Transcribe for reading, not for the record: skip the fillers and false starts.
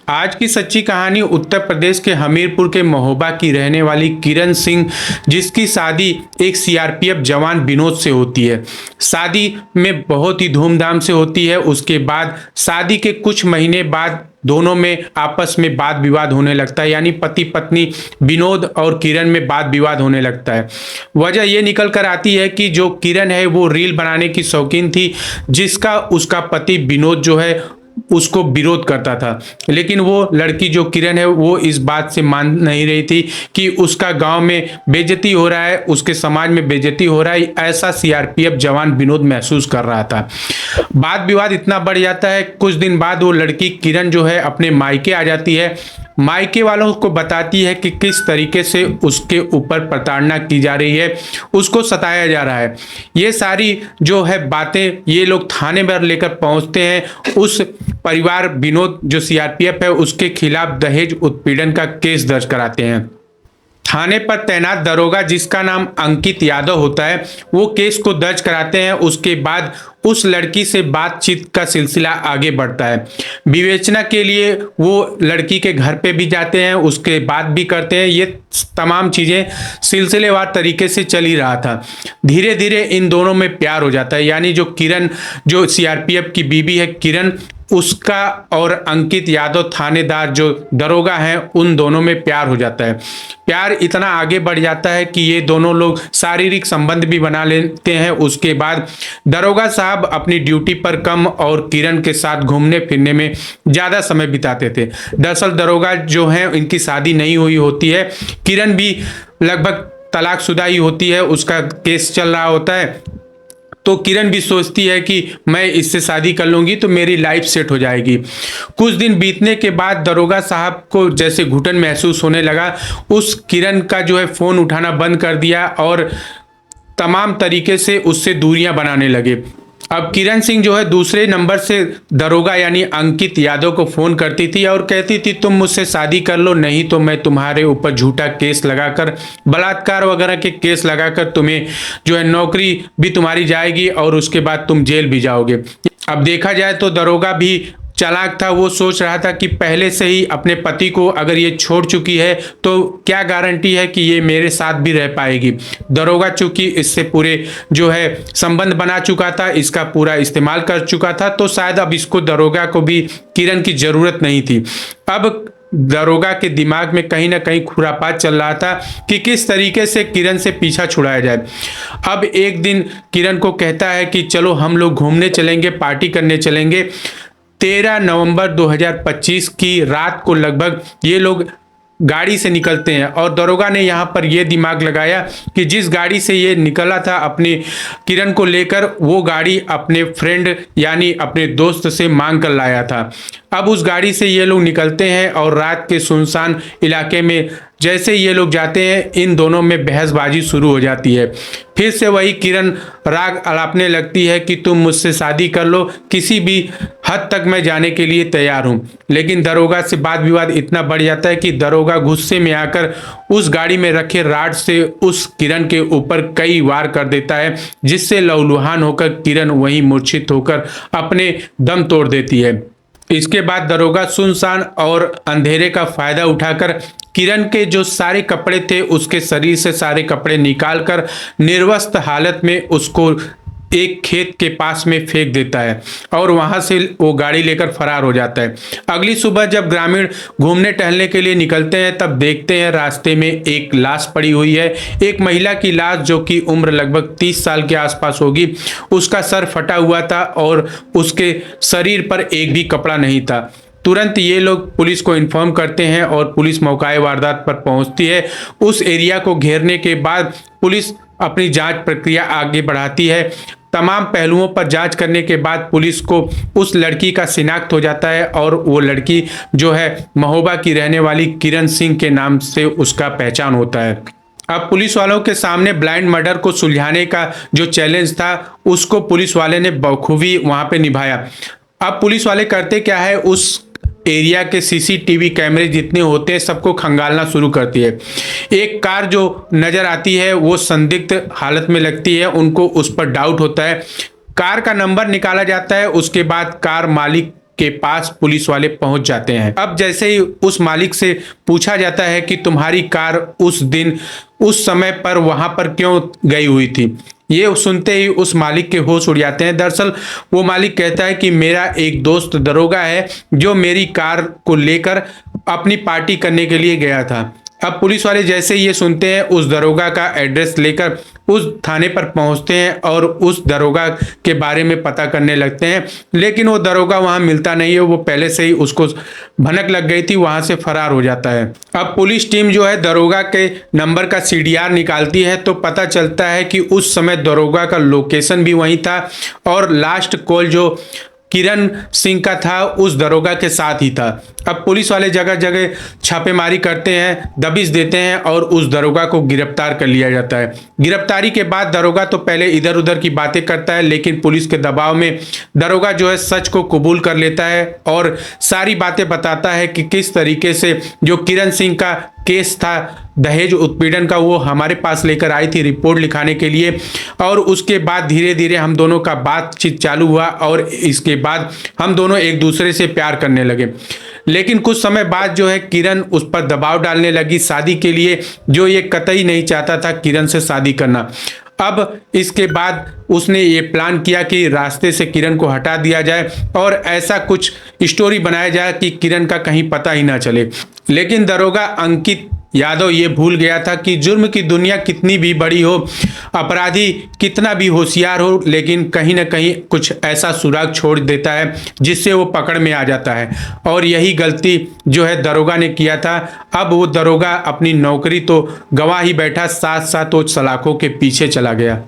आज की सच्ची कहानी उत्तर प्रदेश के हमीरपुर के महोबा की रहने वाली किरण सिंह, जिसकी शादी एक सीआरपीएफ जवान विनोद से होती है। शादी में बहुत ही धूमधाम से होती है। उसके बाद शादी के कुछ महीने बाद दोनों में आपस में वाद विवाद होने लगता है, यानी पति पत्नी विनोद और किरण में वाद विवाद होने लगता है। वजह ये निकल कर आती है कि जो किरण है वो रील बनाने की शौकीन थी, जिसका उसका पति विनोद जो है उसको विरोध करता था। लेकिन वो लड़की जो किरण है वो इस बात से मान नहीं रही थी कि उसका गांव में बेइज्जती हो रहा है, उसके समाज में बेइज्जती हो रहा है, ऐसा सीआरपीएफ जवान विनोद महसूस कर रहा था। वाद विवाद इतना बढ़ जाता है, कुछ दिन बाद वो लड़की किरण जो है अपने मायके आ जाती है। मायके वालों को बताती है कि किस तरीके से उसके ऊपर प्रताड़ना की जा रही है, उसको सताया जा रहा है। ये सारी जो है बातें ये लोग थाने पर लेकर पहुंचते हैं। उस परिवार विनोद जो सीआरपीएफ है उसके खिलाफ दहेज उत्पीड़न का केस दर्ज कराते हैं। थाने पर तैनात दरोगा, जिसका नाम अंकित यादव होता है, वो केस को दर्ज कराते हैं। उसके बाद उस लड़की से बातचीत का सिलसिला आगे बढ़ता है। विवेचना के लिए वो लड़की के घर पे भी जाते हैं, उसके बात भी करते हैं। ये तमाम चीजें सिलसिलेवार तरीके से चल ही रहा था। धीरे धीरे इन दोनों में प्यार हो जाता है, यानी जो किरण, जो सीआरपीएफ की बीबी है किरण, उसका और अंकित यादव थानेदार जो दरोगा हैं उन दोनों में प्यार हो जाता है। प्यार इतना आगे बढ़ जाता है कि ये दोनों लोग शारीरिक संबंध भी बना लेते हैं। उसके बाद दरोगा साहब अपनी ड्यूटी पर कम और किरण के साथ घूमने फिरने में ज़्यादा समय बिताते थे। दरअसल दरोगा जो हैं इनकी शादी नहीं हुई होती है, किरण भी लगभग तलाकशुदा ही होती है, उसका केस चल रहा होता है। तो किरण भी सोचती है कि मैं इससे शादी कर लूंगी तो मेरी लाइफ सेट हो जाएगी। कुछ दिन बीतने के बाद दरोगा साहब को जैसे घुटन महसूस होने लगा, उस किरण का जो है फोन उठाना बंद कर दिया और तमाम तरीके से उससे दूरियां बनाने लगे। अब किरण सिंह जो है दूसरे नंबर से दरोगा यानी अंकित यादव को फोन करती थी और कहती थी तुम मुझसे शादी कर लो, नहीं तो मैं तुम्हारे ऊपर झूठा केस लगाकर, बलात्कार वगैरह के केस लगाकर तुम्हें जो है नौकरी भी तुम्हारी जाएगी और उसके बाद तुम जेल भी जाओगे। अब देखा जाए तो दरोगा भी चालाक था। वो सोच रहा था कि पहले से ही अपने पति को अगर ये छोड़ चुकी है तो क्या गारंटी है कि ये मेरे साथ भी रह पाएगी। दरोगा चूंकि इससे पूरे जो है संबंध बना चुका था, इसका पूरा इस्तेमाल कर चुका था, तो शायद अब इसको दरोगा को भी किरण की जरूरत नहीं थी। अब दरोगा के दिमाग में कहीं ना कहीं खुरापात चल रहा था कि किस तरीके से किरण से पीछा छुड़ाया जाए। अब एक दिन किरण को कहता है कि चलो हम लोग घूमने चलेंगे, पार्टी करने चलेंगे। 13 नवंबर 2025 की रात को लगभग ये लोग गाड़ी से निकलते हैं और दरोगा ने यहाँ पर यह दिमाग लगाया कि जिस गाड़ी से ये निकला था अपनी किरण को लेकर, वो गाड़ी अपने फ्रेंड यानी अपने दोस्त से मांग कर लाया था। अब उस गाड़ी से ये लोग निकलते हैं और रात के सुनसान इलाके में जैसे ये लोग जाते हैं, इन दोनों में बहसबाजी शुरू हो जाती है। फिर से वही किरण राग अलापने लगती है कि तुम मुझसे शादी कर लो, किसी भी हद तक मैं जाने के लिए तैयार हूं। लेकिन दरोगा से वाद विवाद इतना बढ़ जाता है कि दरोगा गुस्से में आकर उस गाड़ी में रखे राड से उस किरण के ऊपर कई वार कर देता है, जिससे लहूलुहान होकर किरण वहीं मूर्छित होकर अपने दम तोड़ देती है। इसके बाद दरोगा सुनसान और अंधेरे का फायदा उठाकर किरण के जो सारे कपड़े थे उसके शरीर से सारे कपड़े निकालकर निर्वस्त्र हालत में उसको एक खेत के पास में फेंक देता है और वहां से वो गाड़ी लेकर फरार हो जाता है। अगली सुबह जब ग्रामीण घूमने टहलने के लिए निकलते हैं तब देखते हैं रास्ते में एक लाश पड़ी हुई है। एक महिला की लाश जो कि उम्र लगभग 30 साल के आसपास होगी। उसका सर फटा हुआ था और उसके शरीर पर एक भी कपड़ा नहीं था। तुरंत ये लोग पुलिस को इन्फॉर्म करते हैं और पुलिस मौके वारदात पर पहुंचती है। उस एरिया को घेरने के बाद पुलिस अपनी जांच प्रक्रिया आगे बढ़ाती है। तमाम पहलुओं पर जांच करने के बाद पुलिस को उस लड़की का शिनाख्त हो जाता है और वो लड़की जो है महोबा की रहने वाली किरण सिंह के नाम से उसका पहचान होता है। अब पुलिस वालों के सामने ब्लाइंड मर्डर को सुलझाने का जो चैलेंज था उसको पुलिस वाले ने बखूबी वहां पे निभाया। अब पुलिस वाले करते क्या है, उस एरिया के सीसीटीवी कैमरे जितने होते हैं सबको खंगालना शुरू करती है। एक कार जो नजर आती है वो संदिग्ध हालत में लगती है, उनको उस पर डाउट होता है। कार का नंबर निकाला जाता है, उसके बाद कार मालिक के पास पुलिस वाले पहुंच जाते हैं। अब जैसे ही उस मालिक से पूछा जाता है कि तुम्हारी कार उस दिन उस समय पर वहां पर क्यों गई हुई थी, ये सुनते ही उस मालिक के होश उड़ जाते हैं। दरअसल वो मालिक कहता है कि मेरा एक दोस्त दरोगा है जो मेरी कार को लेकर अपनी पार्टी करने के लिए गया था। अब पुलिस वाले जैसे ही ये सुनते हैं उस दरोगा का एड्रेस लेकर उस थाने पर पहुंचते हैं और उस दरोगा के बारे में पता करने लगते हैं, लेकिन वो दरोगा वहां मिलता नहीं है। वो पहले से ही उसको भनक लग गई थी, वहां से फरार हो जाता है। अब पुलिस टीम जो है दरोगा के नंबर का सीडीआर निकालती है तो पता चलता है कि उस समय दरोगा का लोकेशन भी वहीं था और लास्ट कॉल जो किरण सिंह का था उस दरोगा के साथ ही था। अब पुलिस वाले जगह जगह छापेमारी करते हैं, दबिश देते हैं और उस दरोगा को गिरफ्तार कर लिया जाता है। गिरफ्तारी के बाद दरोगा तो पहले इधर उधर की बातें करता है, लेकिन पुलिस के दबाव में दरोगा जो है सच को कबूल कर लेता है और सारी बातें बताता है कि किस तरीके से जो किरण सिंह का केस था दहेज उत्पीड़न का वो हमारे पास लेकर आई थी रिपोर्ट लिखाने के लिए, और उसके बाद धीरे धीरे हम दोनों का बातचीत चालू हुआ और इसके बाद हम दोनों एक दूसरे से प्यार करने लगे। लेकिन कुछ समय बाद जो है किरण उस पर दबाव डालने लगी शादी के लिए, जो ये कतई नहीं चाहता था किरण से शादी करना। अब इसके बाद उसने ये प्लान किया कि रास्ते से किरण को हटा दिया जाए और ऐसा कुछ स्टोरी बनाया जाए कि किरण का कहीं पता ही ना चले। लेकिन दरोगा अंकित यादव ये भूल गया था कि जुर्म की दुनिया कितनी भी बड़ी हो, अपराधी कितना भी होशियार हो, लेकिन कहीं ना कहीं कुछ ऐसा सुराग छोड़ देता है जिससे वो पकड़ में आ जाता है। और यही गलती जो है दरोगा ने किया था। अब वो दरोगा अपनी नौकरी तो गंवा ही बैठा, साथ साथ वो सलाखों के पीछे चला गया।